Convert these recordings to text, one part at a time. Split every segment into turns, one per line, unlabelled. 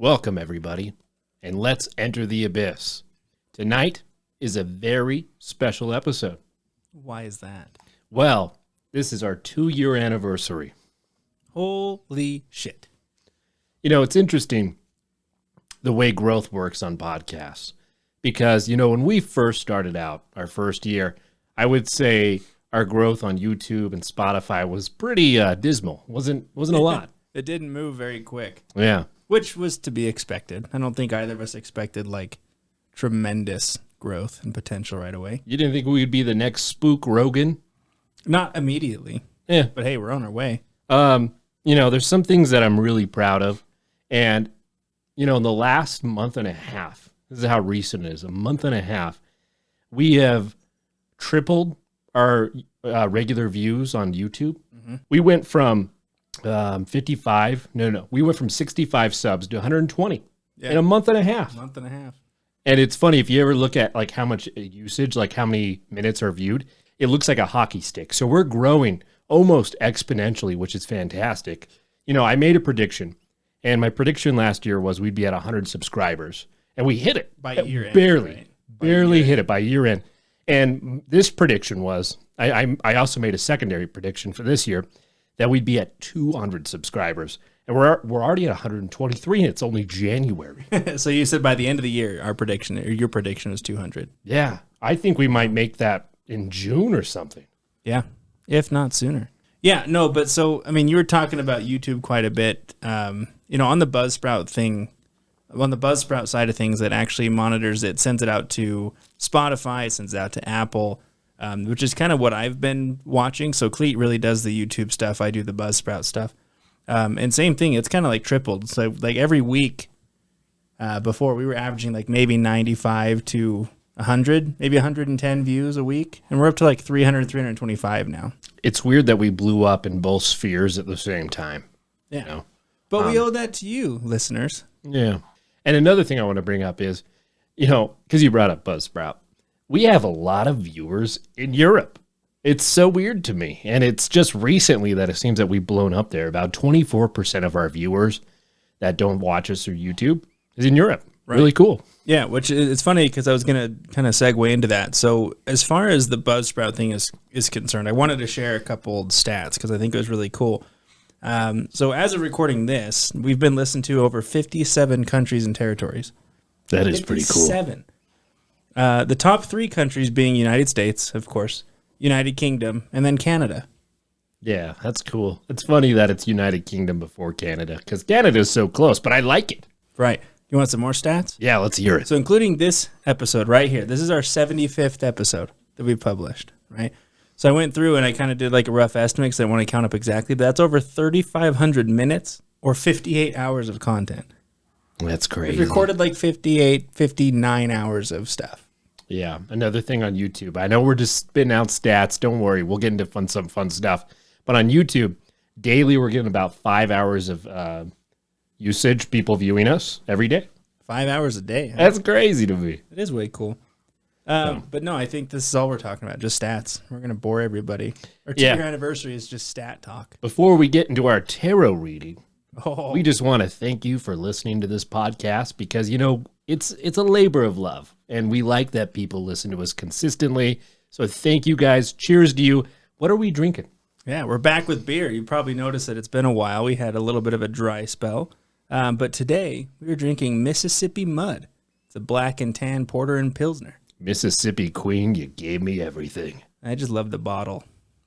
Welcome, everybody, and let's enter the abyss. Tonight is a very special episode.
Why is that?
Well, this is our 2-year anniversary.
Holy shit.
You know, it's interesting the way growth works on podcasts because, when we first started out, our first year, I would say our growth on YouTube and Spotify was pretty dismal. Wasn't a lot.
It didn't move very quick.
Yeah.
Which was to be expected. I don't think either of us expected tremendous growth and potential right away.
You didn't think we would be the next Spook Rogan?
Not immediately.
Yeah.
But hey, we're on our way.
There's some things that I'm really proud of. And, in the last month and a half, this is how recent it is, a month and a half, we have tripled our regular views on YouTube. Mm-hmm. We went from we went from 65 subs to 120 in a month and a half. And it's funny, if you ever look at how much usage, how many minutes are viewed, it looks like a hockey stick. So we're growing almost exponentially, which is fantastic. I made a prediction, and my prediction last year was we'd be at 100 subscribers, and we hit it.
By year end.
Barely hit it by year end. And this prediction was, I also made a secondary prediction for this year, that we'd be at 200 subscribers. And we're already at 123, and it's only January.
So you said by the end of the year, your prediction was 200.
Yeah. I think we might make that in June or something.
Yeah, if not sooner. Yeah, no, but so, you were talking about YouTube quite a bit. On the Buzzsprout thing, on the Buzzsprout side of things, that actually monitors it, sends it out to Spotify, sends it out to Apple, which is kind of what I've been watching. So Cleet really does the YouTube stuff. I do the Buzzsprout stuff. And same thing, it's kind of tripled. So every week before, we were averaging maybe 95 to 100, maybe 110 views a week. And we're up to 300, 325 now.
It's weird that we blew up in both spheres at the same time.
Yeah. But we owe that to you, listeners.
Yeah. And another thing I want to bring up is, because you brought up Buzzsprout, we have a lot of viewers in Europe. It's so weird to me. And it's just recently that it seems that we've blown up there. About 24% of our viewers that don't watch us through YouTube is in Europe. Right. Really cool.
Yeah, which it's funny because I was going to kind of segue into that. So as far as the Buzzsprout thing is concerned, I wanted to share a couple stats because I think it was really cool. So as of recording this, we've been listened to over 57 countries and territories.
That is pretty cool.
57. The top 3 countries being United States, of course, United Kingdom, and then Canada.
Yeah, that's cool. It's funny that it's United Kingdom before Canada because Canada is so close, but I like it.
Right. You want some more stats?
Yeah, let's hear it.
So including this episode right here, this is our 75th episode that we published, right? So I went through and I kind of did a rough estimate because I didn't want to count up exactly, but that's over 3,500 minutes or 58 hours of content.
That's crazy.
We recorded 58, 59 hours of stuff.
Yeah, another thing on YouTube. I know we're just spitting out stats. Don't worry, we'll get into some fun stuff. But on YouTube, daily we're getting about 5 hours of usage, people viewing us every day. 5
hours a day. Huh?
That's crazy to me.
It is way cool. But no, I think this is all we're talking about, just stats. We're going to bore everybody. Our 2-year anniversary is just stat talk.
Before we get into our tarot reading, we just want to thank you for listening to this podcast because, it's a labor of love, and we like that people listen to us consistently. So thank you guys. Cheers to you. What are we drinking?
Yeah, we're back with beer. You probably noticed that it's been a while. We had a little bit of a dry spell. But today, we are drinking Mississippi Mud. It's a black and tan porter and pilsner.
Mississippi Queen, you gave me everything.
I just love the bottle.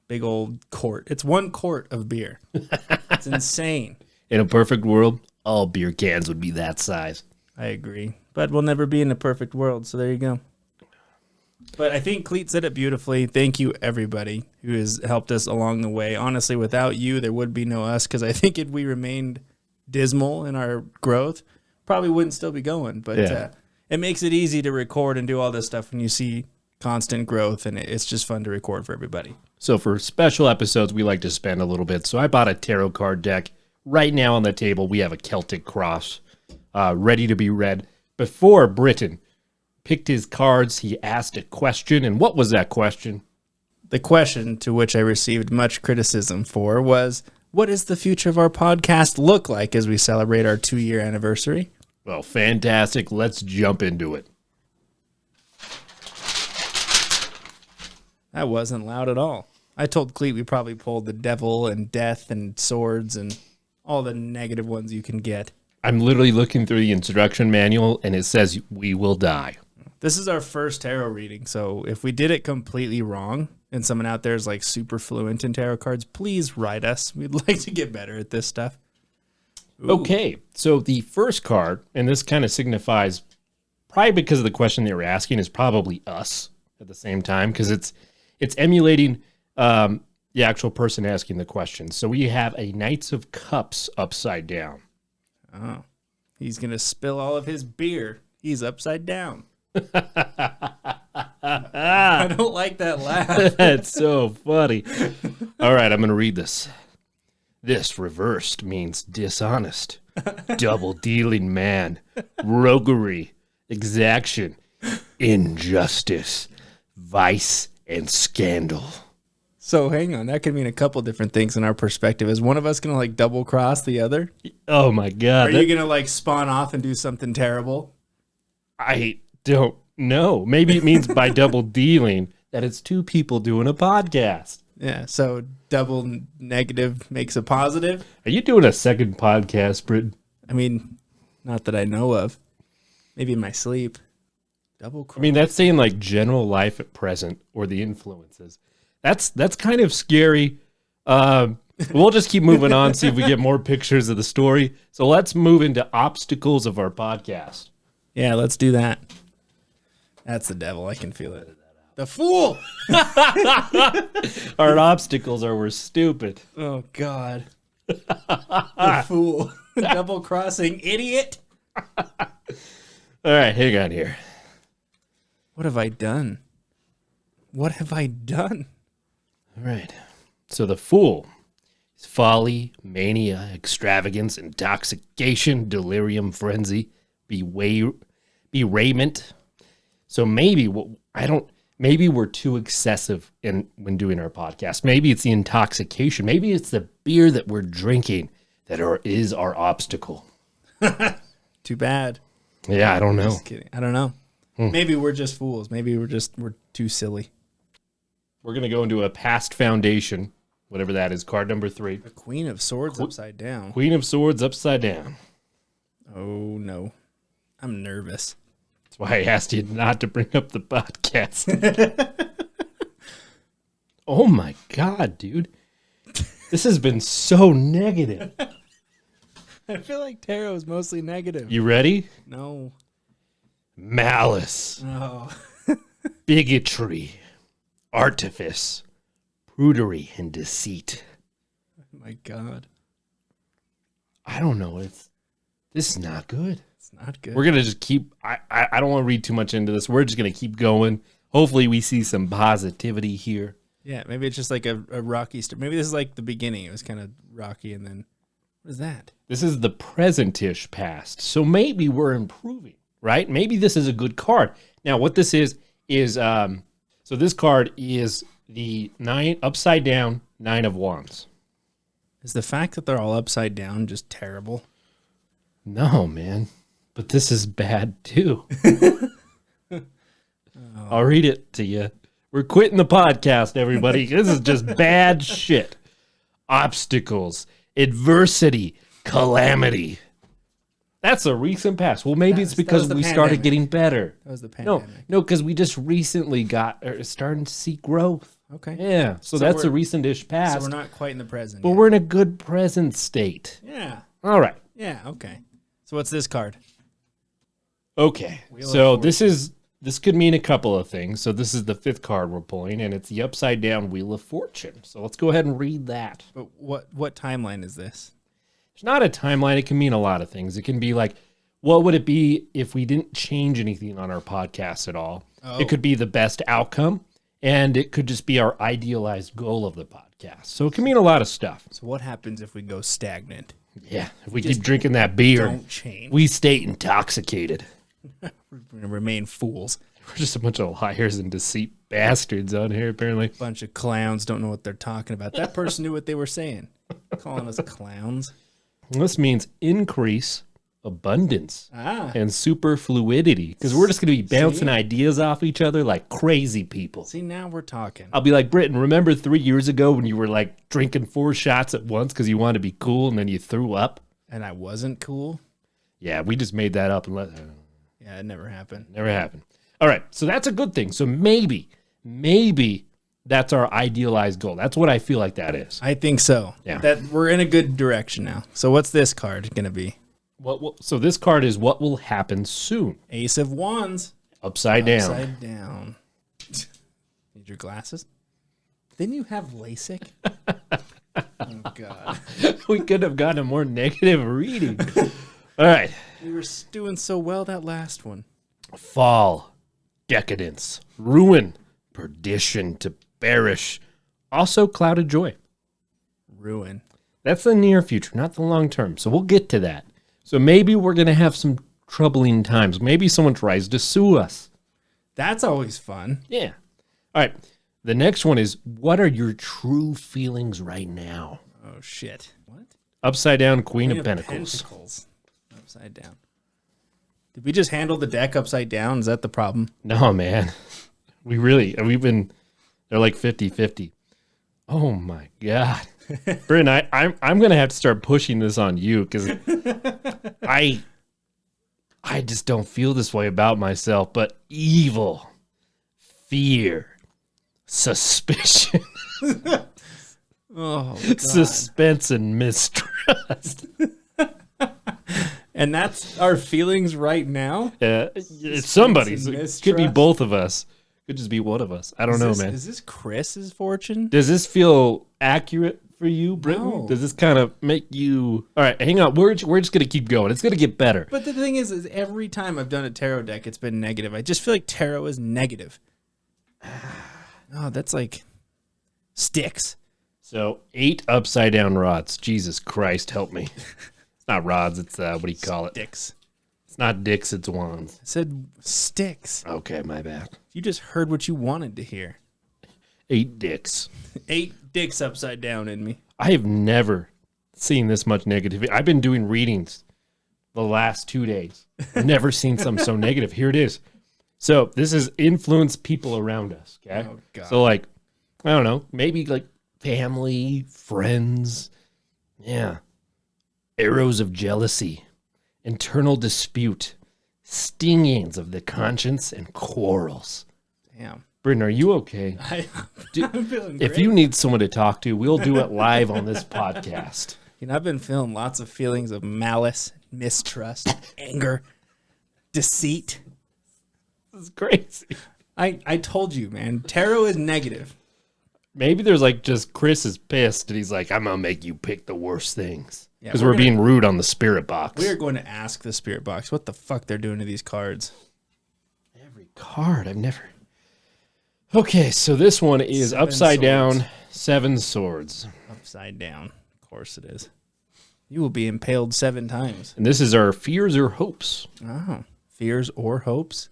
Big old quart. It's 1 quart of beer. It's insane.
In a perfect world, all beer cans would be that size.
I agree. But we'll never be in a perfect world, so there you go. But I think Cleet said it beautifully. Thank you, everybody who has helped us along the way. Honestly, without you, there would be no us, because I think if we remained dismal in our growth, probably wouldn't still be going. But it makes it easy to record and do all this stuff when you see constant growth, and it's just fun to record for everybody.
So for special episodes, we like to spend a little bit. So I bought a tarot card deck. Right now on the table, we have a Celtic cross ready to be read. Before Britain picked his cards, he asked a question. And what was that question?
The question, to which I received much criticism for, was, what does the future of our podcast look like as we celebrate our 2-year anniversary?
Well, fantastic. Let's jump into it.
That wasn't loud at all. I told Cleet we probably pulled the devil and death and swords and all the negative ones you can get.
I'm literally looking through the instruction manual, and it says we will die.
This is our first tarot reading, so if we did it completely wrong and someone out there is like super fluent in tarot cards, please write us. We'd like to get better at this stuff. Ooh.
Okay, so the first card, and this kind of signifies, probably because of the question they were asking, is probably us at the same time, because it's emulating the actual person asking the question. So we have a Knights of Cups upside down.
Oh, he's going to spill all of his beer. He's upside down. I don't like that laugh.
That's so funny. All right, I'm going to read this. This reversed means dishonest, double-dealing man, roguery, exaction, injustice, vice, and scandal.
So hang on, that could mean a couple different things in our perspective. Is one of us going to like double cross the other?
Oh my God.
Are you going to like spawn off and do something terrible?
I don't know. Maybe it means by double dealing that it's two people doing a podcast.
Yeah, so double negative makes a positive.
Are you doing a second podcast, Britt?
I mean, not that I know of. Maybe in my sleep. Double cross.
I mean, that's saying like general life at present or the influences. That's kind of scary. We'll just keep moving on, see if we get more pictures of the story. So let's move into obstacles of our podcast.
Yeah, let's do that. That's the devil. I can feel it. The fool!
Our obstacles are we're stupid.
Oh, God. The fool. Double crossing idiot.
All right, hang on here.
What have I done? What have I done?
All right. So the fool is folly, mania, extravagance, intoxication, delirium, frenzy, bereavement. So maybe maybe we're too excessive when doing our podcast. Maybe it's the intoxication. Maybe it's the beer that we're drinking that is our obstacle.
Too bad.
Yeah, I don't know.
Just kidding. I don't know. Maybe we're just fools. Maybe we're too silly.
We're going to go into a past foundation, whatever that is, card number 3.
The Queen of Swords upside down.
Queen of Swords upside down.
Oh, no. I'm nervous.
That's why I asked you not to bring up the podcast. Oh, my God, dude. This has been so negative.
I feel like tarot is mostly negative.
You ready?
No.
Malice.
Oh.
Bigotry. Artifice. Prudery and deceit.
Oh my God.
I don't know. This is not good.
It's not good.
We're going to just keep... I don't want to read too much into this. We're just going to keep going. Hopefully we see some positivity here.
Yeah, maybe it's just like a rocky... Maybe this is like the beginning. It was kind of rocky, and then... What is that?
This is the present-ish past. So maybe we're improving, right? Maybe this is a good card. Now, what this is... So this card is the upside down 9 of Wands.
Is the fact that they're all upside down just terrible?
No, man. But this is bad, too. I'll read it to you. We're quitting the podcast, everybody. This is just bad shit. Obstacles, adversity, calamity. That's a recent past. Well, maybe it's because we started getting better.
That was the pandemic.
No, because we just recently starting to see growth.
Okay.
Yeah, so that's a recent-ish past.
So we're not quite in the present
but
yet.
we're in a good present state.
Yeah.
All right.
Yeah, okay. So what's this card?
Okay. So this could mean a couple of things. So this is the 5th card we're pulling, and it's the upside-down Wheel of Fortune. So let's go ahead and read that.
But what timeline is this?
It's not a timeline. It can mean a lot of things. It can be like, what would it be if we didn't change anything on our podcast at all? Oh. It could be the best outcome, and it could just be our idealized goal of the podcast. So it can mean a lot of stuff.
So what happens if we go stagnant?
Yeah, if we keep drinking that beer,
don't change.
We stay intoxicated.
We're going to remain fools.
We're just a bunch of liars and deceit bastards on here, apparently.
Bunch of clowns don't know what they're talking about. That person knew what they were saying. Calling us clowns.
This means increase, abundance and super fluidity, because we're just going to be bouncing ideas off each other like crazy people.
See, now we're talking.
I'll be like, Britton, remember 3 years ago when you were like drinking 4 shots at once because you wanted to be cool and then you threw up?
And I wasn't cool?
Yeah, we just made that up. And
yeah, it never happened.
Never happened. All right, so that's a good thing. So maybe that's our idealized goal. That's what I feel like that is.
I think so.
Yeah.
That we're in a good direction now. So what's this card going to be?
So this card is what will happen soon.
Ace of Wands.
Upside down.
Upside down. Need your glasses? Didn't you have LASIK? Oh, God.
We could have gotten a more negative reading. All right.
We were doing so well that last one.
Fall, decadence, ruin, perdition to perish. Also clouded joy.
Ruin.
That's the near future, not the long term. So we'll get to that. So maybe we're going to have some troubling times. Maybe someone tries to sue us.
That's always fun.
Yeah. All right. The next one is, what are your true feelings right now?
Oh, shit. What?
Upside down, Queen of Pentacles.
Upside down. Did we just handle the deck upside down? Is that the problem?
No, man. They're like 50-50. Oh, my God. Bryn, I'm going to have to start pushing this on you because I just don't feel this way about myself, but evil, fear, suspicion, suspense, and mistrust.
And that's our feelings right now?
It's somebody's. It could be both of us. Could just be one of us. I don't know, man.
Is this Chris's fortune?
Does this feel accurate for you, Britton?
No.
Does this kind of make you... All right, hang on. We're just going to keep going. It's going to get better.
But the thing is every time I've done a tarot deck, it's been negative. I just feel like tarot is negative. Oh, that's like sticks.
So 8 upside down rods. Jesus Christ, help me. It's not rods. It's, what do you call it?
Sticks.
It's not dicks. It's wands.
I said sticks.
Okay, my bad.
You just heard what you wanted to hear.
8 dicks.
8 dicks upside down in me.
I have never seen this much negativity. I've been doing readings the last 2 days. I've never seen something so negative. Here it is. So this is influence people around us. Okay.
Oh, God.
So like, I don't know, maybe like family, friends. Yeah. Arrows of jealousy, internal dispute, stingings of the conscience, and quarrels.
Damn.
Britton, are you okay?
I'm feeling great.
If you need someone to talk to, we'll do it live on this podcast.
You know, I've been feeling lots of feelings of malice, mistrust, anger, deceit.
This is crazy.
I told you, man, tarot is negative.
Maybe there's like just Chris is pissed and he's like, I'm going to make you pick the worst things. Because
Yeah,
we're being rude on the spirit box.
We are going to ask the spirit box what the fuck they're doing to these cards.
Every card, I've never... Okay, so this one is
7
upside
swords.
down, 7 swords.
Upside down. Of course it is. You will be impaled 7 times.
And this is our fears or hopes.
Oh. Fears or hopes?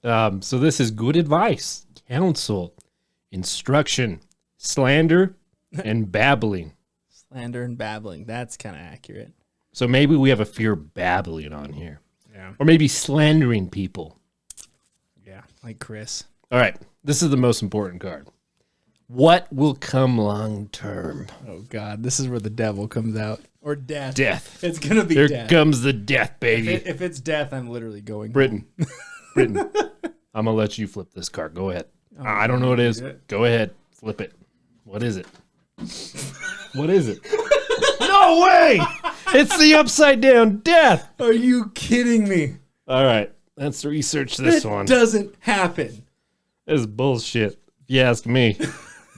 So this is good advice, counsel, instruction, slander, and babbling.
Slander and babbling. That's kind of accurate.
So maybe we have a fear of babbling on here.
Yeah.
Or maybe slandering people.
Yeah. Like Chris.
All right, this is the most important card. What will come long term?
Oh, God. This is where the devil comes out. Or death.
Death.
It's going to be
There
death.
comes the death, baby.
If it's death, I'm literally going.
Britton. I'm going to let you flip this card. Go ahead. I don't know what it is. Go ahead. Flip it. What is it? What is it? No way! It's the upside down death.
Are you kidding me?
All right. Let's research this one.
Doesn't happen.
This is bullshit. If you ask me.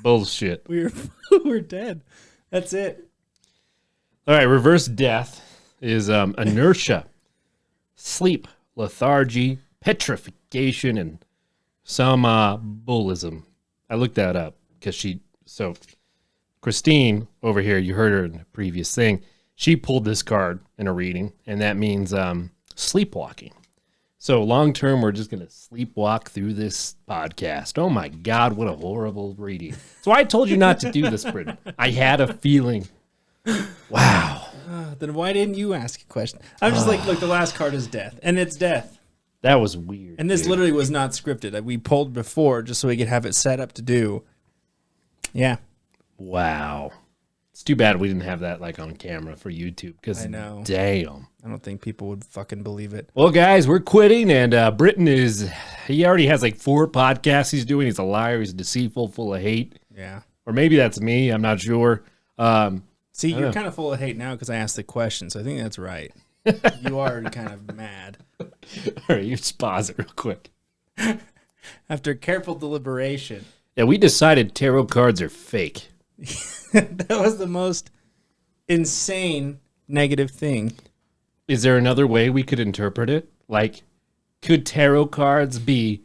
Bullshit.
We're dead. That's it.
All right. Reverse death is inertia, sleep, lethargy, petrification, and somnambulism. I looked that up because Christine over here, you heard her in the previous thing, she pulled this card in a reading, and that means sleepwalking. So long term, we're just going to sleepwalk through this podcast. Oh my God, what a horrible reading. So I told you not to do this, Britton. I had a feeling. Wow.
Then why didn't you ask a question? I'm just like, look, the last card is death, and it's death.
That was weird.
And this literally was not scripted. We pulled before just so we could have it set up to do. Yeah.
Wow. It's too bad we didn't have that like on camera for YouTube. Because
I know.
Damn.
I don't think people would fucking believe it.
Well, guys, we're quitting, and Britton he already has like 4 podcasts he's doing. He's a liar. He's deceitful, full of hate.
Yeah.
Or maybe that's me. I'm not sure.
See, you're kind of full of hate now because I asked the question, so I think that's right. You are kind of mad.
All right, you just pause it real quick.
After careful deliberation.
Yeah, we decided tarot cards are fake.
That was the most insane negative thing.
Is there another way we could interpret it? Like, could tarot cards be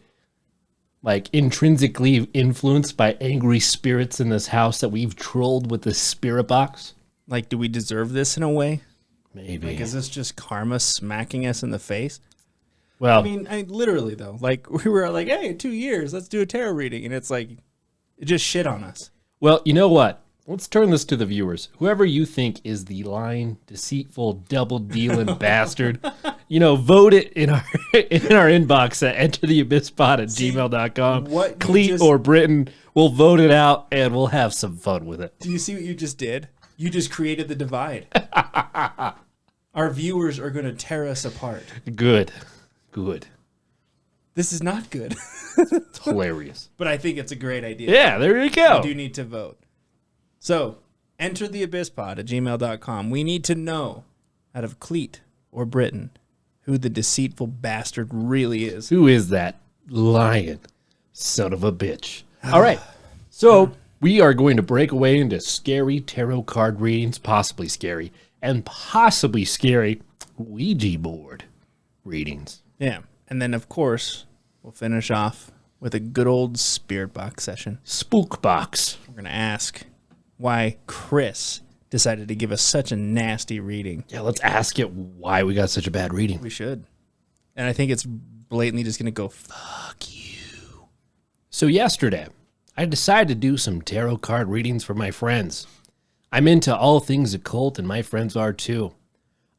like intrinsically influenced by angry spirits in this house that we've trolled with the spirit box?
Like, do we deserve this in a way?
Maybe.
Like, is this just karma smacking us in the face?
Well,
I mean, literally, though. Like, we were like, hey, 2 years, let's do a tarot reading. And it's like, it just shit on us.
well, you know what? Let's turn this to the viewers. Whoever you think is the lying, deceitful, double-dealing bastard, vote it in our inbox at entertheabysspod@gmail.com.
what you
Cleet
just-
or Britain, we'll vote it out, and we'll have some fun with it.
Do you see what you just did? You just created the divide. Our viewers are going to tear us apart.
Good.
This is not good.
It's hilarious.
But I think it's a great idea.
Yeah, there you go.
We do need to vote. So, entertheabysspod@gmail.com. We need to know, out of Cleet or Britain, who the deceitful bastard really is.
Who is that lying son of a bitch? All right. So we are going to break away into scary tarot card readings, possibly scary, and possibly scary Ouija board readings.
Yeah. And then, of course, we'll finish off with a good old spirit box session.
Spook box.
We're going to ask why Chris decided to give us such a nasty reading.
Yeah, let's ask it why we got such a bad reading.
We should. And I think it's blatantly just going to go, fuck you.
So yesterday, I decided to do some tarot card readings for my friends. I'm into all things occult, and my friends are too.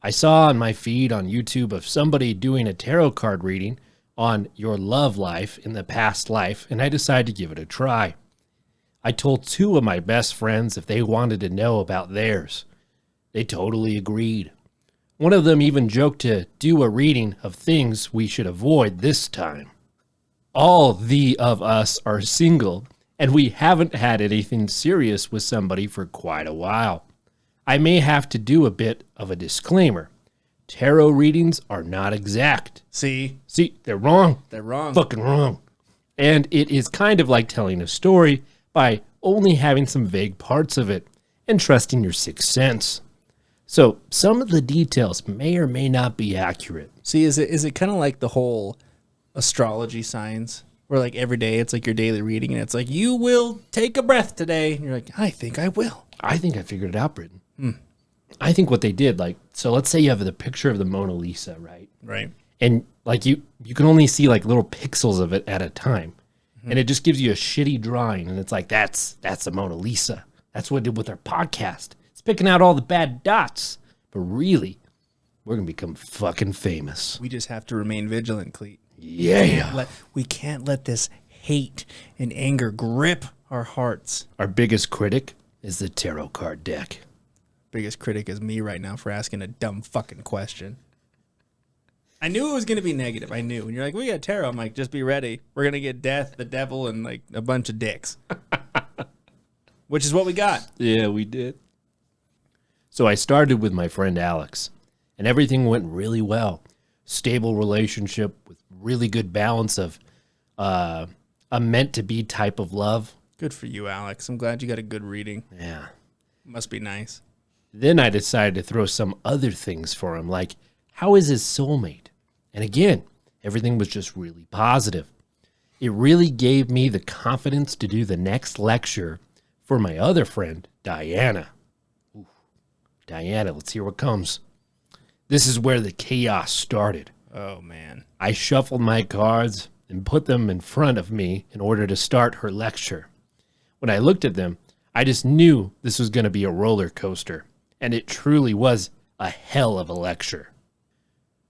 I saw on my feed on YouTube of somebody doing a tarot card reading on your love life in the past life, and I decided to give it a try. I told 2 of my best friends if they wanted to know about theirs. They totally agreed. One of them even joked to do a reading of things we should avoid this time. All of us are single, and we haven't had anything serious with somebody for quite a while. I may have to do a bit of a disclaimer. Tarot readings are not exact.
See,
they're wrong.
they're wrong.
Fucking wrong. And it is kind of like telling a story by only having some vague parts of it and trusting your sixth sense. So some of the details may or may not be accurate.
See, is it kind of like the whole astrology signs where like every day it's like your daily reading and it's like, you will take a breath today. And you're like, I think I will.
I think I figured it out, Britton. I think what they did, like, so let's say you have the picture of the Mona Lisa, right?
Right.
And like you can only see like little pixels of it at a time. And it just gives you a shitty drawing. And it's like, that's a Mona Lisa. That's what it did with our podcast. It's picking out all the bad dots. But really, we're going to become fucking famous.
We just have to remain vigilant, Cleet.
Yeah.
We can't let this hate and anger grip our hearts.
Our biggest critic is the tarot card deck.
Biggest critic is me right now for asking a dumb fucking question. I knew it was going to be negative. I knew. And you're like, we got tarot. I'm like, just be ready. We're going to get death, the devil, and like a bunch of dicks. Which is what we got.
Yeah, we did. So I started with my friend Alex, and everything went really well. Stable relationship with really good balance of a meant-to-be type of love.
Good for you, Alex. I'm glad you got a good reading.
Yeah.
Must be nice.
Then I decided to throw some other things for him, like, how is his soulmate? And again, everything was just really positive. It really gave me the confidence to do the next lecture for my other friend, Diana. Ooh. Diana, let's hear what comes. This is where the chaos started.
Oh, man.
I shuffled my cards and put them in front of me in order to start her lecture. When I looked at them, I just knew this was going to be a roller coaster. And it truly was a hell of a lecture.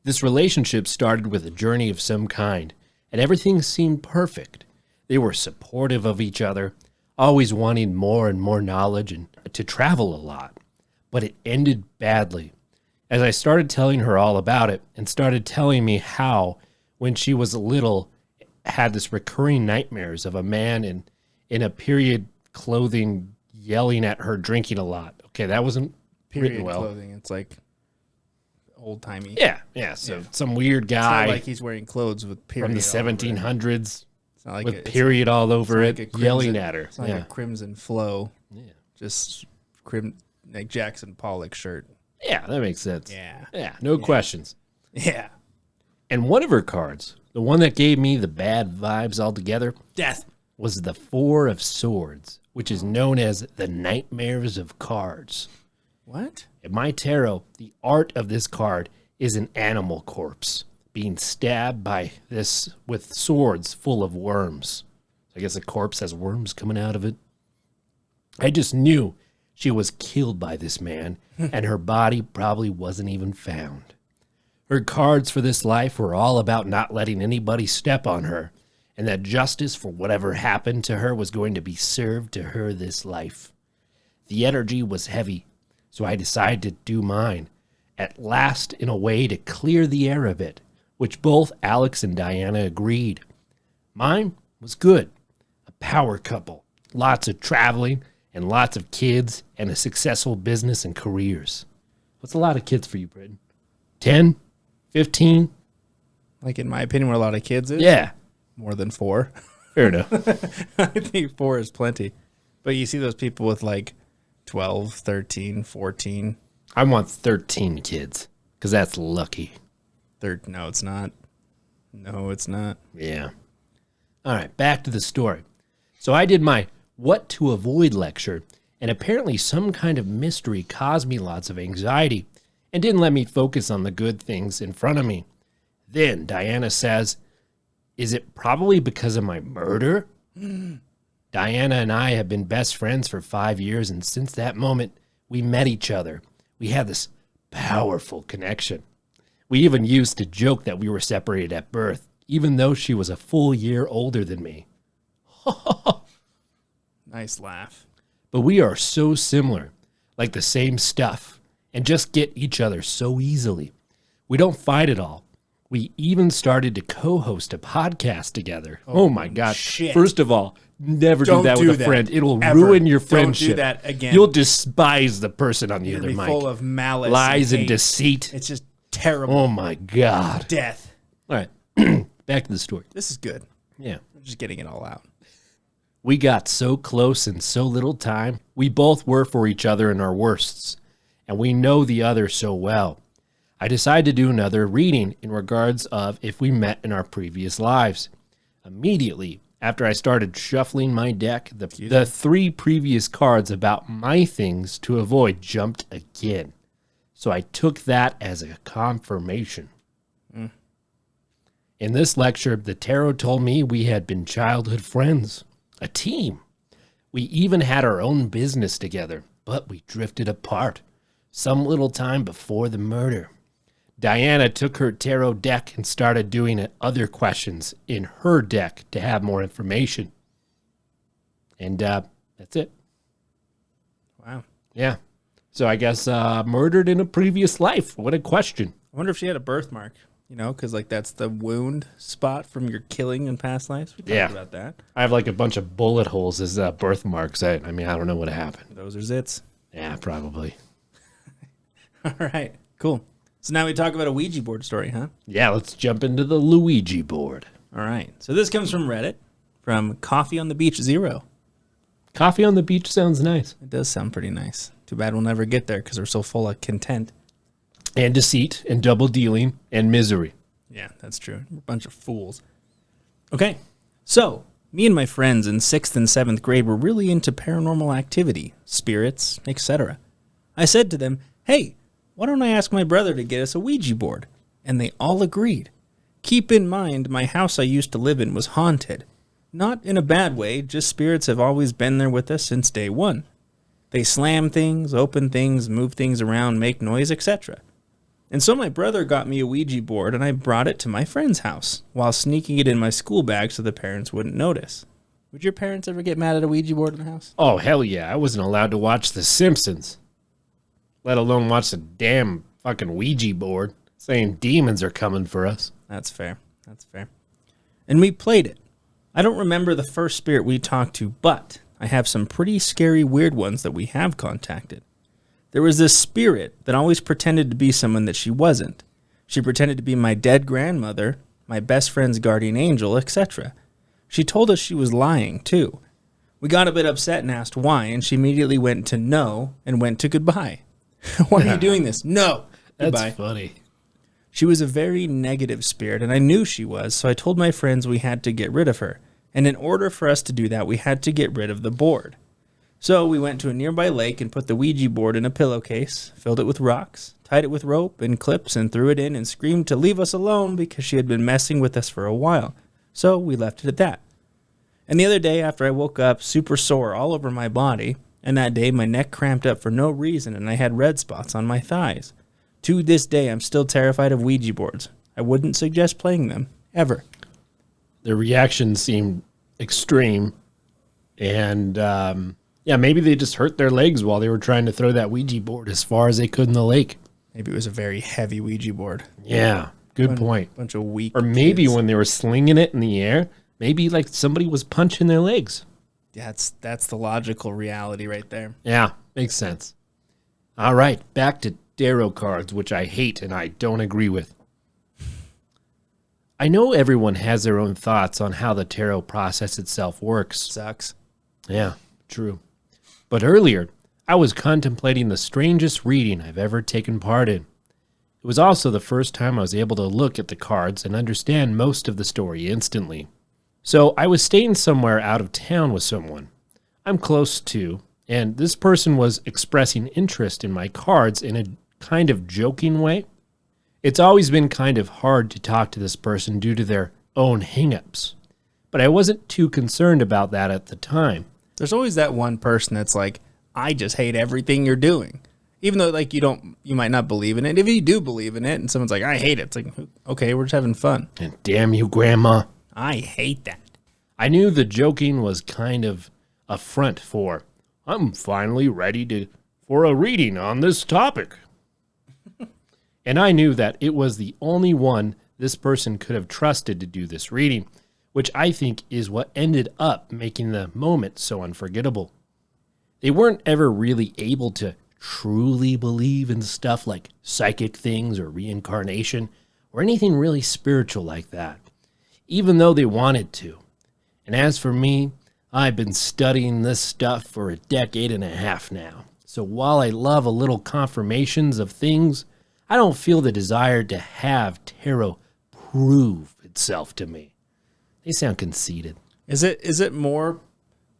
This relationship started with a journey of some kind, and everything seemed perfect. They were supportive of each other, always wanting more and more knowledge and to travel a lot. But it ended badly, as I started telling her all about it and started telling me how, when she was little, had this recurring nightmares of a man in a period clothing yelling at her drinking a lot. Okay, that wasn't
Period
written well.
clothing. It's like old timey.
Yeah. So some weird
It's
guy
not like he's wearing clothes with period
from the
all over it.
1700s
It's not like
with
a,
period all over
it's
it,
like a
yelling
crimson-
at her.
It's like a crimson flow.
Yeah.
Just like Jackson Pollock shirt.
Yeah, that makes sense.
Yeah.
No questions.
Yeah.
And one of her cards, the one that gave me the bad vibes altogether,
Death.
was the Four of Swords, which is known as the Nightmares of Cards.
What?
In my tarot, the art of this card is an animal corpse being stabbed by this with swords full of worms. I guess a corpse has worms coming out of it. I just knew she was killed by this man, and her body probably wasn't even found. Her cards for this life were all about not letting anybody step on her, and that justice for whatever happened to her was going to be served to her this life. The energy was heavy, so I decided to do mine, at last in a way to clear the air a bit, which both Alex and Diana agreed. Mine was good, a power couple, lots of traveling, and lots of kids, and a successful business and careers. What's a lot of kids for you, Braden? 10? 15?
Like in my opinion, where a lot of kids is?
Yeah.
More than 4.
Fair enough.
I think 4 is plenty. But you see those people with like 12, 13, 14.
I want 13 kids, because that's lucky.
No, it's not. No, it's not.
Yeah. All right, back to the story. So I did my What to Avoid lecture, and apparently some kind of mystery caused me lots of anxiety and didn't let me focus on the good things in front of me. Then Diana says, "Is it probably because of my murder?" Diana and I have been best friends for 5 years, and since that moment, we met each other. We had this powerful connection. We even used to joke that we were separated at birth, even though she was a full year older than me.
Nice laugh.
But we are so similar, like the same stuff, and just get each other so easily. We don't fight at all. We even started to co-host a podcast together. Oh my God.
shit.
First of all, never
Don't
do that
do
with a
that.
friend. It'll
Ever.
ruin your
Don't do
friendship.
that again.
You'll despise the person on the
It'll
other
be
mic.
full of malice,
Lies and
hate.
deceit.
It's just terrible.
Oh my God.
Death.
All right. Back to the story.
This is good.
Yeah.
I'm just getting it all out.
We got so close in so little time. We both were for each other in our worsts, and we know the other so well. I decided to do another reading in regards of if we met in our previous lives. Immediately after I started shuffling my deck, the 3 previous cards about my things to avoid jumped again. So I took that as a confirmation. In this lecture, the tarot told me we had been childhood friends, a team. We even had our own business together, but we drifted apart some little time before the murder. Diana took her tarot deck and started doing other questions in her deck to have more information. And that's it.
Wow.
Yeah. So I guess murdered in a previous life. What a question.
I wonder if she had a birthmark, you know, because like that's the wound spot from your killing in past lives. We talked about that.
I have like a bunch of bullet holes as birthmarks. I mean, I don't know what happened.
Those are zits.
Yeah, probably.
All right. Cool. So now we talk about a Ouija board story, huh?
Yeah, let's jump into the Luigi board.
All right. So this comes from Reddit, from Coffee on the Beach Zero.
Coffee on the beach sounds nice.
It does sound pretty nice. Too bad we'll never get there because we're so full of content.
And deceit and double dealing and misery.
Yeah, that's true. We're a bunch of fools. Okay. So me and my friends in 6th and 7th grade were really into paranormal activity, spirits, etc. I said to them, hey, why don't I ask my brother to get us a Ouija board? And they all agreed. Keep in mind, my house I used to live in was haunted. Not in a bad way, just spirits have always been there with us since day one. They slam things, open things, move things around, make noise, etc. And so my brother got me a Ouija board and I brought it to my friend's house while sneaking it in my school bag so the parents wouldn't notice. Would your parents ever get mad at a Ouija board in the house?
Oh, hell yeah. I wasn't allowed to watch The Simpsons, let alone watch the damn fucking Ouija board saying demons are coming for us.
That's fair. That's fair. And we played it. I don't remember the first spirit we talked to, but I have some pretty scary weird ones that we have contacted. There was this spirit that always pretended to be someone that she wasn't. She pretended to be my dead grandmother, my best friend's guardian angel, etc. She told us she was lying, too. We got a bit upset and asked why, and she immediately went to no and went to goodbye. Why are you doing this? No.
That's
Goodbye.
funny.
She was a very negative spirit, and I knew she was, so I told my friends we had to get rid of her. And in order for us to do that, we had to get rid of the board. So we went to a nearby lake and put the Ouija board in a pillowcase, filled it with rocks, tied it with rope and clips, and threw it in and screamed to leave us alone because she had been messing with us for a while. So we left it at that. And the other day after I woke up super sore all over my body, and that day my neck cramped up for no reason and I had red spots on my thighs. To this day, I'm still terrified of Ouija boards. I wouldn't suggest playing them, ever.
The reaction seemed extreme, and yeah, maybe they just hurt their legs while they were trying to throw that Ouija board as far as they could in the lake.
Maybe it was a very heavy Ouija board.
Yeah, good point.
Bunch of weak
Or maybe
kids.
when they were slinging it in the air, maybe like somebody was punching their legs.
That's the logical reality right there.
Yeah, makes sense. All right, back to tarot cards, which I hate and I don't agree with. I know everyone has their own thoughts on how the tarot process itself works.
Sucks.
Yeah, true. But earlier, I was contemplating the strangest reading I've ever taken part in. It was also the first time I was able to look at the cards and understand most of the story instantly. So I was staying somewhere out of town with someone I'm close to, and this person was expressing interest in my cards in a kind of joking way. It's always been kind of hard to talk to this person due to their own hang-ups, but I wasn't too concerned about that at the time.
There's always that one person that's like, I just hate everything you're doing. Even though like you might not believe in it. If you do believe in it and someone's like, I hate it. It's like, okay, we're just having fun.
And damn you, Grandma.
I hate that.
I knew the joking was kind of a front for, I'm finally ready for a reading on this topic. And I knew that it was the only one this person could have trusted to do this reading, which I think is what ended up making the moment so unforgettable. They weren't ever really able to truly believe in stuff like psychic things or reincarnation or anything really spiritual like that, even though they wanted to. And as for me, I've been studying this stuff for a decade and a half now. So while I love a little confirmations of things, I don't feel the desire to have tarot prove itself to me. They sound conceited.
Is it more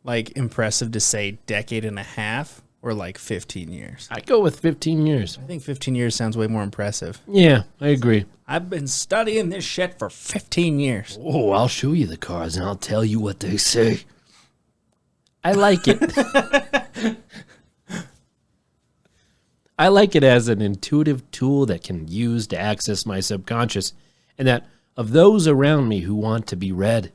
like impressive to say decade and a half or like 15 years?
I'd go with 15 years.
I think 15 years sounds way more impressive.
Yeah, I agree.
I've been studying this shit for 15 years.
Oh, I'll show you the cards and I'll tell you what they say. I like it. I like it as an intuitive tool that can use to access my subconscious and that of those around me who want to be read.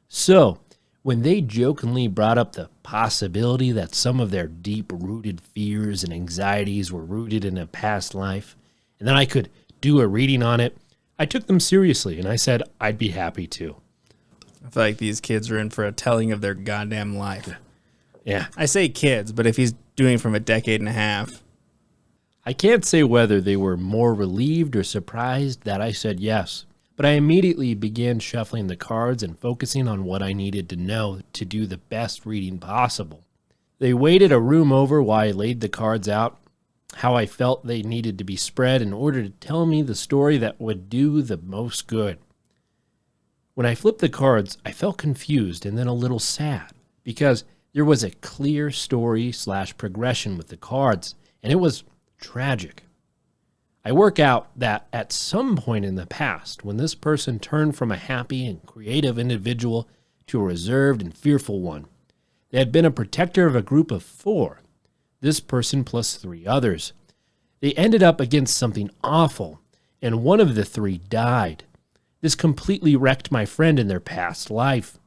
So, when they jokingly brought up the possibility that some of their deep-rooted fears and anxieties were rooted in a past life, and that I could do a reading on it, I took them seriously and I said I'd be happy to.
I feel like these kids are in for a telling of their goddamn life.
Yeah.
I say kids, but if he's doing from a decade and a half.
I can't say whether they were more relieved or surprised that I said yes, but I immediately began shuffling the cards and focusing on what I needed to know to do the best reading possible. They waited a room over while I laid the cards out, how I felt they needed to be spread in order to tell me the story that would do the most good. When I flipped the cards, I felt confused and then a little sad because there was a clear story/progression with the cards, and it was tragic. I work out that at some point in the past, when this person turned from a happy and creative individual to a reserved and fearful one, they had been a protector of a group of 4. this person plus 3 others. They ended up against something awful, and one of the 3 died. This completely wrecked my friend in their past life.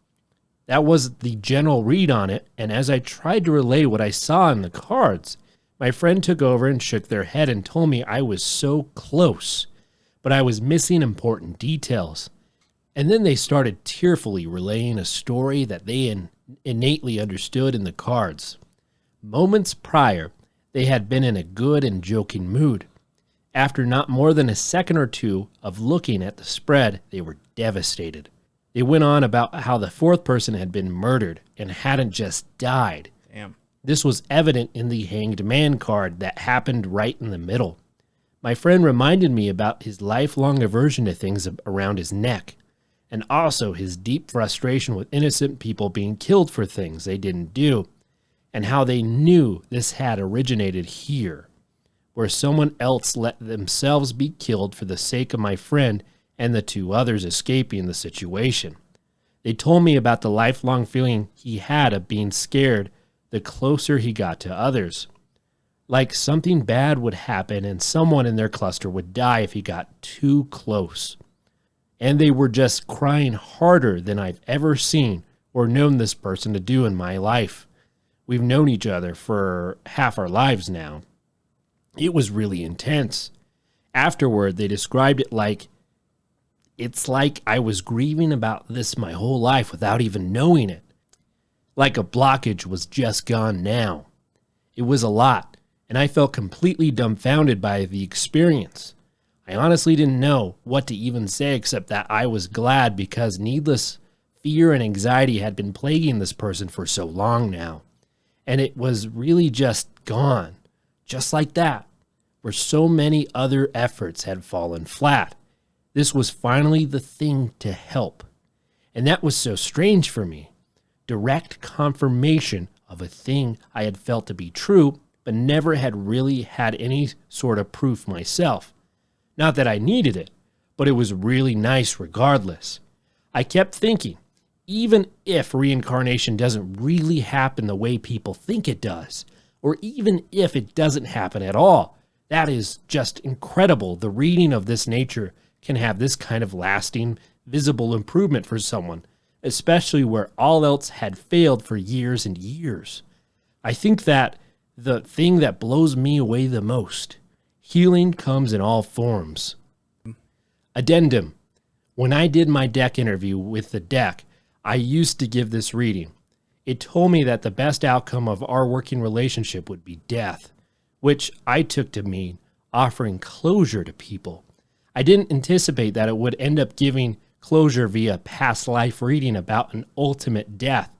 That was the general read on it, and as I tried to relay what I saw in the cards, my friend took over and shook their head and told me I was so close, but I was missing important details. And then they started tearfully relaying a story that they innately understood in the cards. Moments prior, they had been in a good and joking mood. After not more than a second or two of looking at the spread, they were devastated. They went on about how the 4th person had been murdered and hadn't just died.
Damn.
This was evident in the Hanged Man card that happened right in the middle. My friend reminded me about his lifelong aversion to things around his neck, and also his deep frustration with innocent people being killed for things they didn't do, and how they knew this had originated here, where someone else let themselves be killed for the sake of my friend and the 2 others escaping the situation. They told me about the lifelong feeling he had of being scared the closer he got to others. Like something bad would happen and someone in their cluster would die if he got too close. And they were just crying harder than I've ever seen or known this person to do in my life. We've known each other for half our lives now. It was really intense. Afterward, they described it like, it's like I was grieving about this my whole life without even knowing it. Like a blockage was just gone now. It was a lot, and I felt completely dumbfounded by the experience. I honestly didn't know what to even say except that I was glad because needless fear and anxiety had been plaguing this person for so long now. And it was really just gone, just like that, where so many other efforts had fallen flat. This was finally the thing to help. And that was so strange for me. Direct confirmation of a thing I had felt to be true, but never had really had any sort of proof myself. Not that I needed it, but it was really nice regardless. I kept thinking, even if reincarnation doesn't really happen the way people think it does, or even if it doesn't happen at all, that is just incredible. The reading of this nature can have this kind of lasting, visible improvement for someone, especially where all else had failed for years and years. I think that the thing that blows me away the most, healing comes in all forms. Addendum. When I did my deck interview with the deck, I used to give this reading. It told me that the best outcome of our working relationship would be death, which I took to mean offering closure to people. I didn't anticipate that it would end up giving closure via past life reading about an ultimate death,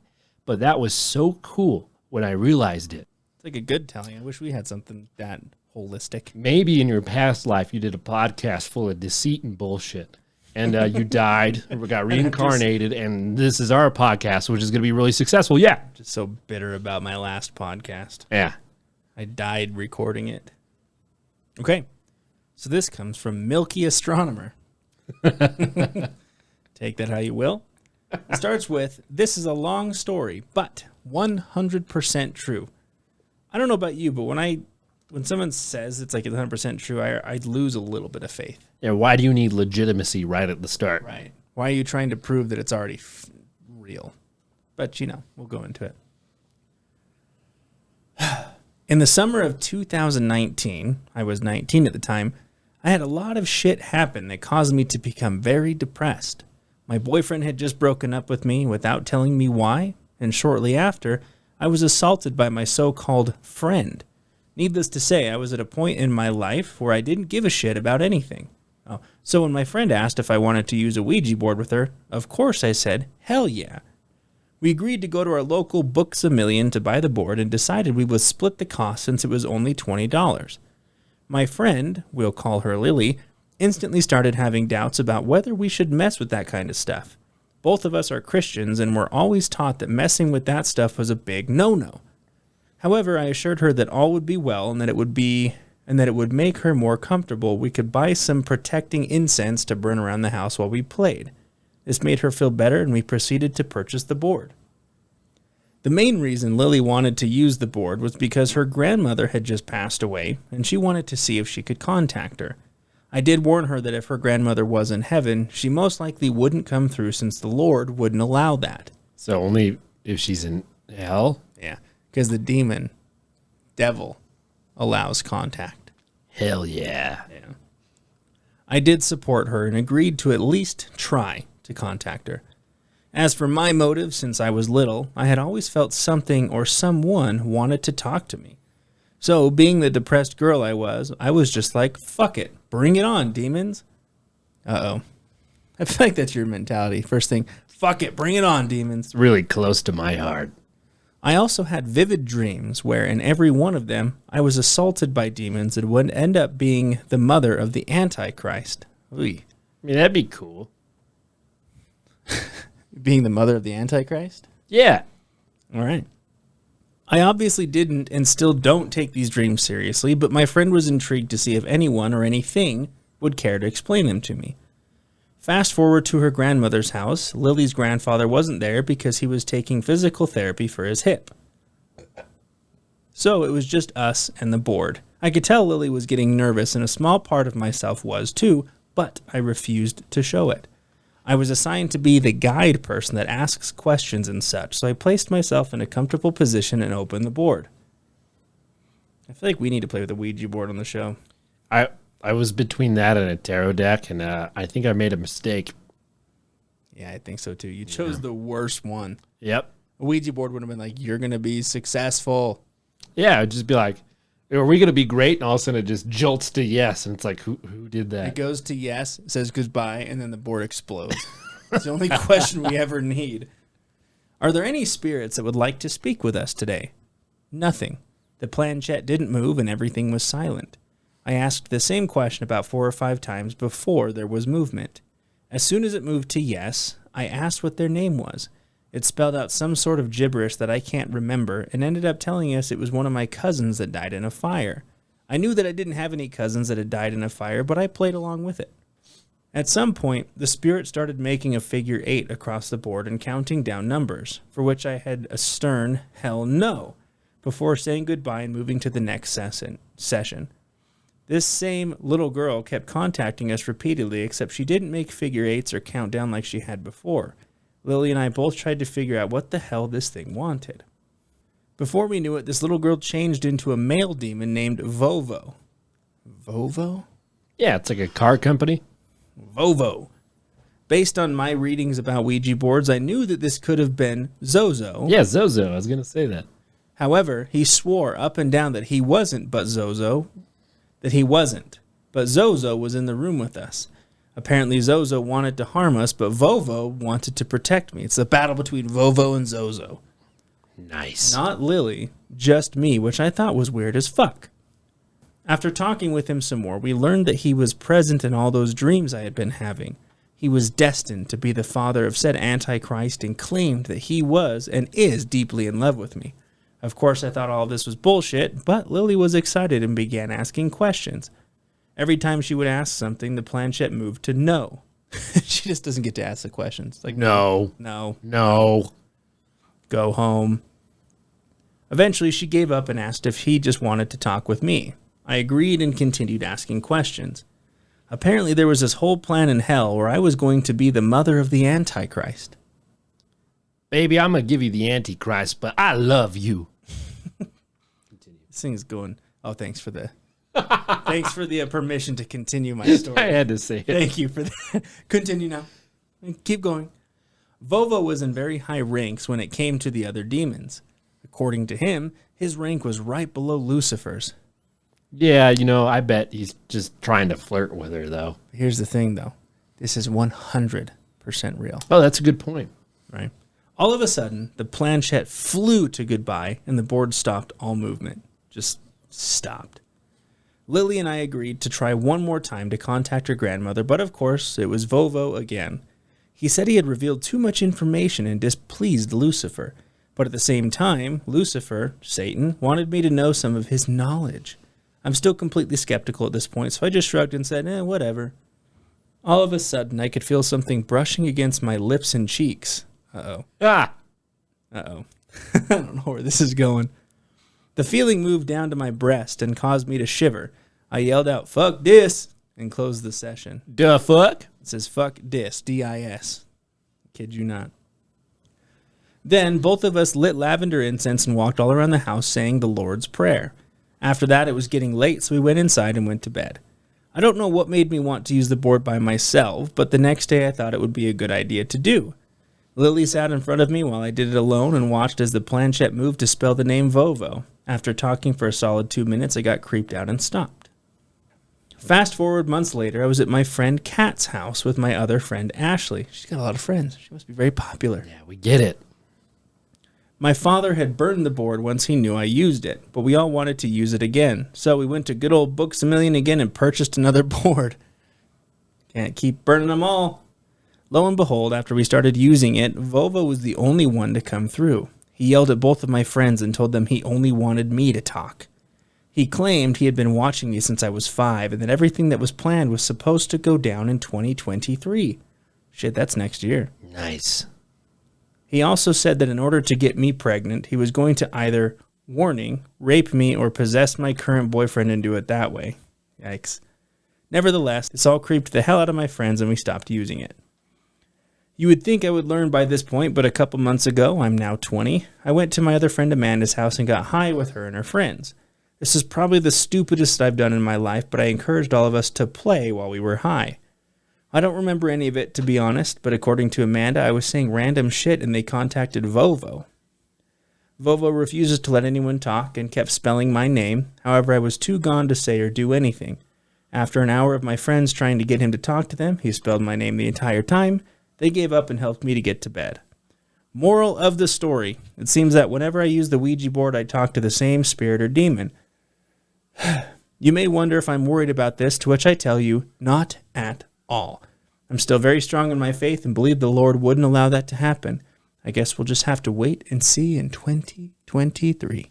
but that was so cool when I realized it.
It's like a good telling. I wish we had something that holistic.
Maybe in your past life you did a podcast full of deceit and bullshit, and you died and got reincarnated, and this is our podcast, which is going to be really successful. Yeah.
Just so bitter about my last podcast.
Yeah.
I died recording it. Okay. So this comes from Milky Astronomer. Take that how you will. It starts with, this is a long story, but 100% true. I don't know about you, but when someone says it's like 100% true, I lose a little bit of faith.
Yeah, why do you need legitimacy right at the start?
Right. Why are you trying to prove that it's already real? But, we'll go into it. In the summer of 2019, I was 19 at the time, I had a lot of shit happen that caused me to become very depressed. My boyfriend had just broken up with me without telling me why, and shortly after, I was assaulted by my so-called friend. Needless to say, I was at a point in my life where I didn't give a shit about anything. So when my friend asked if I wanted to use a Ouija board with her, of course I said, hell yeah. We agreed to go to our local Books A Million to buy the board and decided we would split the cost since it was only $20. My friend, we'll call her Lily, instantly started having doubts about whether we should mess with that kind of stuff. Both of us are Christians and were always taught that messing with that stuff was a big no-no. However, I assured her that all would be well and that it would make her more comfortable. We could buy some protecting incense to burn around the house while we played. This made her feel better and we proceeded to purchase the board. The main reason Lily wanted to use the board was because her grandmother had just passed away, and she wanted to see if she could contact her. I did warn her that if her grandmother was in heaven, she most likely wouldn't come through since the Lord wouldn't allow that.
So only if she's in hell?
Yeah, because the devil, allows contact.
Hell yeah.
Yeah. I did support her and agreed to at least try to contact her. As for my motive, since I was little, I had always felt something or someone wanted to talk to me. So, being the depressed girl I was just like, fuck it, bring it on, demons. Uh-oh. I feel like that's your mentality. First thing, fuck it, bring it on, demons.
It's really close to my heart.
I also had vivid dreams where in every one of them, I was assaulted by demons and would end up being the mother of the Antichrist. Ooh.
I mean, that'd be cool.
Being the mother of the Antichrist?
Yeah.
All right. I obviously didn't and still don't take these dreams seriously, but my friend was intrigued to see if anyone or anything would care to explain them to me. Fast forward to her grandmother's house. Lily's grandfather wasn't there because he was taking physical therapy for his hip. So it was just us and the board. I could tell Lily was getting nervous, and a small part of myself was too, but I refused to show it. I was assigned to be the guide person that asks questions and such, so I placed myself in a comfortable position and opened the board. I feel like we need to play with the Ouija board on the show.
I was between that and a tarot deck, and I think I made a mistake.
Yeah, I think so too. You chose the worst one.
Yep.
A Ouija board would have been like, you're going to be successful.
Yeah, it'd just be like, are we going to be great? And all of a sudden it just jolts to yes, and it's like, who did that?
It goes to yes, says goodbye, and then the board explodes. It's the only question we ever need. Are there any spirits that would like to speak with us today? Nothing. The planchette didn't move and everything was silent. I asked the same question about 4 or 5 times before there was movement. As soon as it moved to yes, I asked what their name was. It spelled out some sort of gibberish that I can't remember and ended up telling us it was one of my cousins that died in a fire. I knew that I didn't have any cousins that had died in a fire, but I played along with it. At some point, the spirit started making a figure 8 across the board and counting down numbers, for which I had a stern hell no, before saying goodbye and moving to the next session. This same little girl kept contacting us repeatedly, except she didn't make figure 8s or count down like she had before. Lily and I both tried to figure out what the hell this thing wanted. Before we knew it, this little girl changed into a male demon named Vovo. Vovo?
Yeah, it's like a car company.
Vovo. Based on my readings about Ouija boards, I knew that this could have been Zozo.
Yeah, Zozo. I was going to say that.
However, he swore up and down that he wasn't but Zozo. But Zozo was in the room with us. Apparently Zozo wanted to harm us, but Vovo wanted to protect me. It's the battle between Vovo and Zozo.
Nice.
Not Lily, just me, which I thought was weird as fuck. After talking with him some more, we learned that he was present in all those dreams I had been having. He was destined to be the father of said Antichrist and claimed that he was and is deeply in love with me. Of course, I thought all of this was bullshit, but Lily was excited and began asking questions. Every time she would ask something, the planchette moved to no. She just doesn't get to ask the questions. Like,
no.
Go home. Eventually, she gave up and asked if he just wanted to talk with me. I agreed and continued asking questions. Apparently, there was this whole plan in hell where I was going to be the mother of the Antichrist.
Baby, I'm going to give you the Antichrist, but I love you.
This thing's going, oh, thanks for the permission to continue my story.
I had to say it.
Thank you for that. Continue now. Keep going. Vovo was in very high ranks when it came to the other demons. According to him, his rank was right below Lucifer's.
Yeah, I bet he's just trying to flirt with her, though.
Here's the thing, though. This is 100% real.
Oh, that's a good point.
Right. All of a sudden, the planchette flew to goodbye, and the board stopped all movement. Just stopped. Lily and I agreed to try one more time to contact her grandmother, but of course, it was Vovo again. He said he had revealed too much information and displeased Lucifer, but at the same time, Lucifer, Satan, wanted me to know some of his knowledge. I'm still completely skeptical at this point, so I just shrugged and said, whatever. All of a sudden, I could feel something brushing against my lips and cheeks. Uh-oh.
Ah!
Uh-oh. I don't know where this is going. The feeling moved down to my breast and caused me to shiver. I yelled out, "Fuck this," and closed the session.
Duh fuck?
It says, "Fuck dis," D-I-S. Kid you not. Then both of us lit lavender incense and walked all around the house saying the Lord's Prayer. After that, it was getting late, so we went inside and went to bed. I don't know what made me want to use the board by myself, but the next day I thought it would be a good idea to do. Lily sat in front of me while I did it alone and watched as the planchette moved to spell the name Vovo. After talking for a solid 2 minutes, I got creeped out and stopped. Fast forward months later, I was at my friend Kat's house with my other friend Ashley. She's got a lot of friends. She must be very popular.
Yeah, we get it.
My father had burned the board once he knew I used it, but we all wanted to use it again. So we went to good old Books A Million again and purchased another board. Can't keep burning them all. Lo and behold, after we started using it, Vovo was the only one to come through. He yelled at both of my friends and told them he only wanted me to talk. He claimed he had been watching me since I was 5 and that everything that was planned was supposed to go down in 2023. Shit, that's next year.
Nice.
He also said that in order to get me pregnant, he was going to either, warning, rape me or possess my current boyfriend and do it that way. Yikes. Nevertheless, this all creeped the hell out of my friends and we stopped using it. You would think I would learn by this point, but a couple months ago, I'm now 20, I went to my other friend Amanda's house and got high with her and her friends. This is probably the stupidest I've done in my life, but I encouraged all of us to play while we were high. I don't remember any of it, to be honest, but according to Amanda, I was saying random shit and they contacted Vovo. Vovo refuses to let anyone talk and kept spelling my name. However, I was too gone to say or do anything. After an hour of my friends trying to get him to talk to them, he spelled my name the entire time. They gave up and helped me to get to bed. Moral of the story, it seems that whenever I use the Ouija board, I talk to the same spirit or demon. You may wonder if I'm worried about this, to which I tell you, not at all. I'm still very strong in my faith and believe the Lord wouldn't allow that to happen. I guess we'll just have to wait and see in 2023.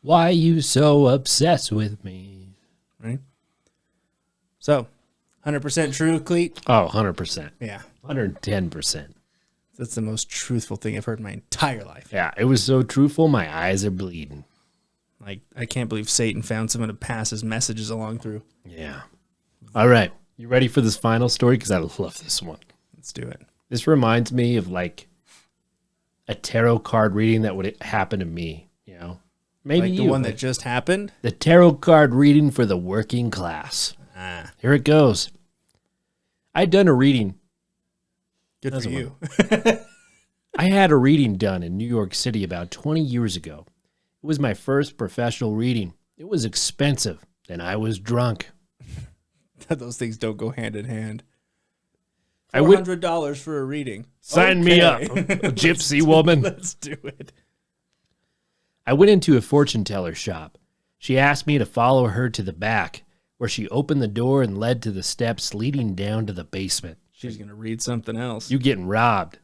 Why you so obsessed with me?
Right? So, 100% true, Cleet?
Oh, 100%.
Yeah.
110%.
That's the most truthful thing I've heard in my entire life.
Yeah, it was so truthful, my eyes are bleeding.
Like, I can't believe Satan found someone to pass his messages along through.
Yeah. All right. You ready for this final story? Because I love this one.
Let's do it.
This reminds me of like a tarot card reading that would happen to me, you know? Maybe
like the one that just happened?
The tarot card reading for the working class. Here it goes. I'd done a reading.
Good for you.
I had a reading done in New York City about 20 years ago. It was my first professional reading. It was expensive, and I was drunk.
Those things don't go hand in hand.
I would
$400 for a reading.
Sign me up, a gypsy woman.
Let's do it.
I went into a fortune teller shop. She asked me to follow her to the back, where she opened the door and led to the steps leading down to the basement.
She's going to read something else.
You getting robbed.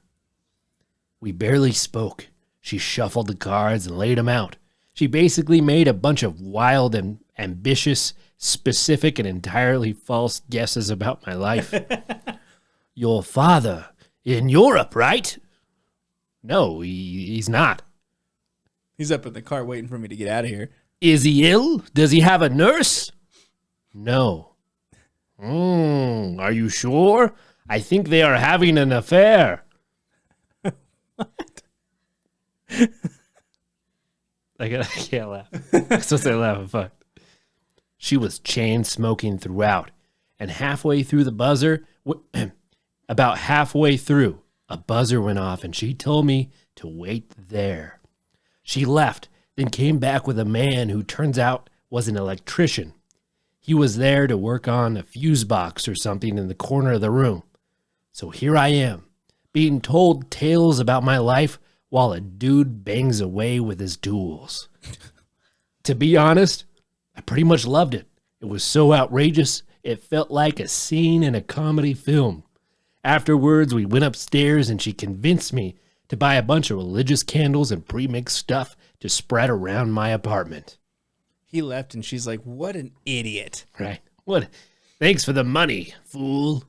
We barely spoke. She shuffled the cards and laid them out. She basically made a bunch of wild and ambitious, specific, and entirely false guesses about my life. Your father in Europe, right? No, he's not.
He's up in the car waiting for me to get out of here.
Is he ill? Does he have a nurse? No. Are you sure? I think they are having an affair.
What?
I can't laugh. I'm supposed to laugh. Fuck. She was chain smoking throughout, and halfway through the buzzer, about halfway through, a buzzer went off, and she told me to wait there. She left, then came back with a man who turns out was an electrician. He was there to work on a fuse box or something in the corner of the room. So here I am, being told tales about my life while a dude bangs away with his tools. To be honest, I pretty much loved it. It was so outrageous, it felt like a scene in a comedy film. Afterwards, we went upstairs and she convinced me to buy a bunch of religious candles and pre-mixed stuff to spread around my apartment.
He left and she's like, what an idiot.
Right. What? Thanks for the money, fool.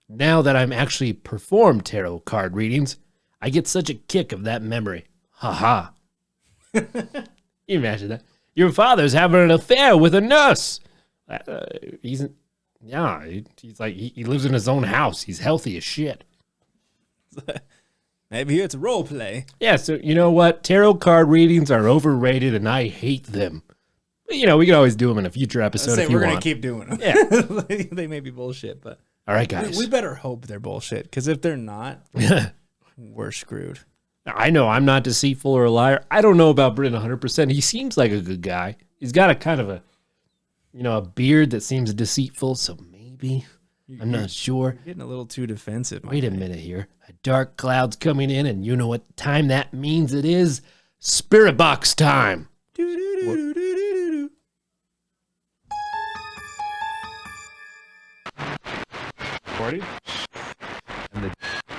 Now that I'm actually performed tarot card readings, I get such a kick of that memory. Ha ha. You imagine that? Your father's having an affair with a nurse. He's like, he lives in his own house. He's healthy as shit.
Maybe it's role play.
Yeah, so you know what? Tarot card readings are overrated, and I hate them. But, you know, we can always do them in a future episode if you
we're
want.
Gonna keep doing them.
Yeah.
They may be bullshit, but
all right, guys.
We better hope they're bullshit, because if they're not, we're screwed.
I know I'm not deceitful or a liar. I don't know about Britton 100%. He seems like a good guy. He's got a kind of a beard that seems deceitful, so maybe. I'm not sure.
You're getting a little too defensive.
Wait a minute here. A dark cloud's coming in, and you know what time that means it is? Spirit box time.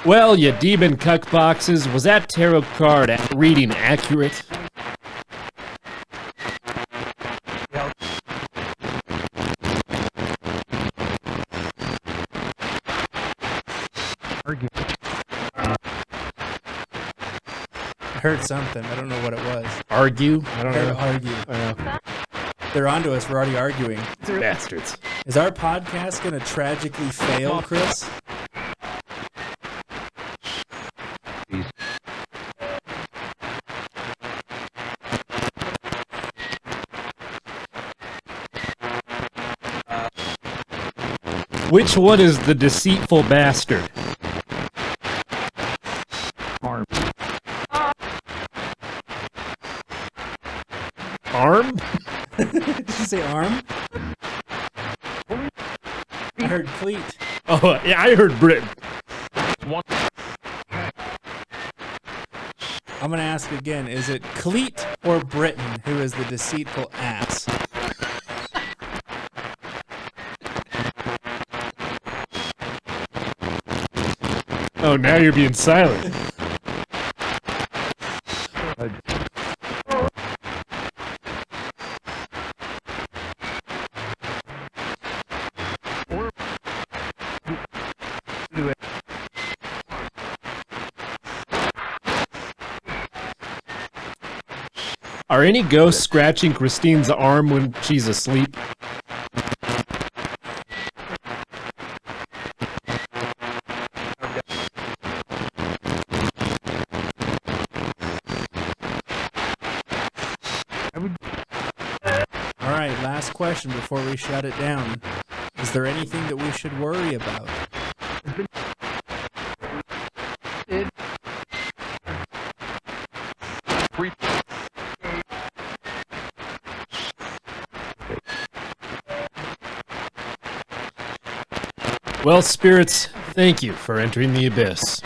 Well, you demon cuck boxes, was that tarot card reading accurate?
I heard something. I don't know what it was.
Argue? I don't know.
Argue. They're onto us. We're already arguing.
Bastards.
Is our podcast going to tragically fail, Chris?
Which one is the deceitful bastard?
Arm.
Arm?
Did you say arm? I heard cleat.
Oh, yeah, I heard Brit.
I'm going to ask again. Is it Cleet or Britain who is the deceitful ass?
Oh, now you're being silent. Are any ghosts scratching Christine's arm when she's asleep?
All right, last question before we shut it down. Is there anything that we should worry about?
Well, spirits, thank you for entering the abyss.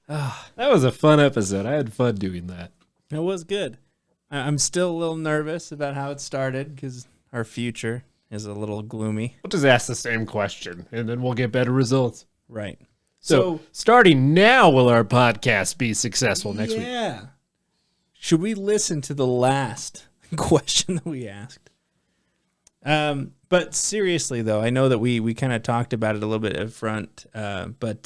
That was a fun episode. I had fun doing that.
It was good. I'm still a little nervous about how it started because our future is a little gloomy.
We'll just ask the same question, and then we'll get better results.
Right.
So starting now, will our podcast be successful next week?
Yeah. Should we listen to the last question that we asked? But seriously, though, I know that we kind of talked about it a little bit up front, but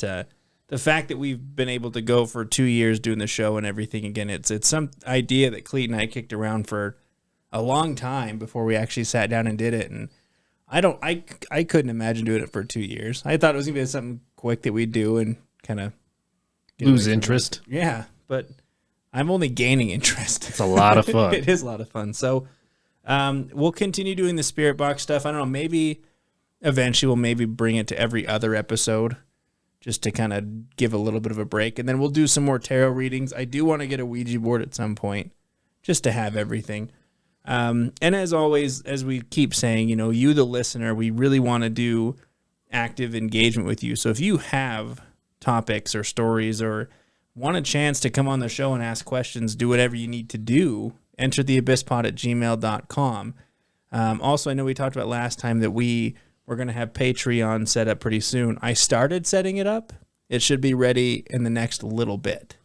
the fact that we've been able to go for 2 years doing the show and everything, again, it's some idea that Cleet and I kicked around for a long time before we actually sat down and did it. And I couldn't imagine doing it for 2 years. I thought it was going to be something quick that we'd do and kind of
lose interest.
Yeah, but I'm only gaining interest.
It's a lot of fun.
It is a lot of fun. So we'll continue doing the Spirit Box stuff. I don't know, maybe eventually we'll maybe bring it to every other episode just to kind of give a little bit of a break. And then we'll do some more tarot readings. I do want to get a Ouija board at some point just to have everything. And as always, as we keep saying, you know, you, the listener, we really want to do active engagement with you. So if you have topics or stories or want a chance to come on the show and ask questions, do whatever you need to do, entertheabysspod@gmail.com. Also, I know we talked about last time that we're going to have Patreon set up pretty soon. I started setting it up. It should be ready in the next little bit.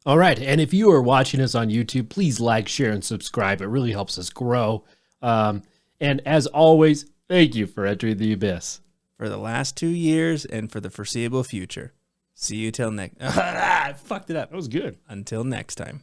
All right. And if you are watching us on YouTube, please like, share, and subscribe. It really helps us grow. And as always, thank you for entering the abyss.
For the last 2 years and for the foreseeable future. See you till next. I fucked it up.
That was good.
Until next time.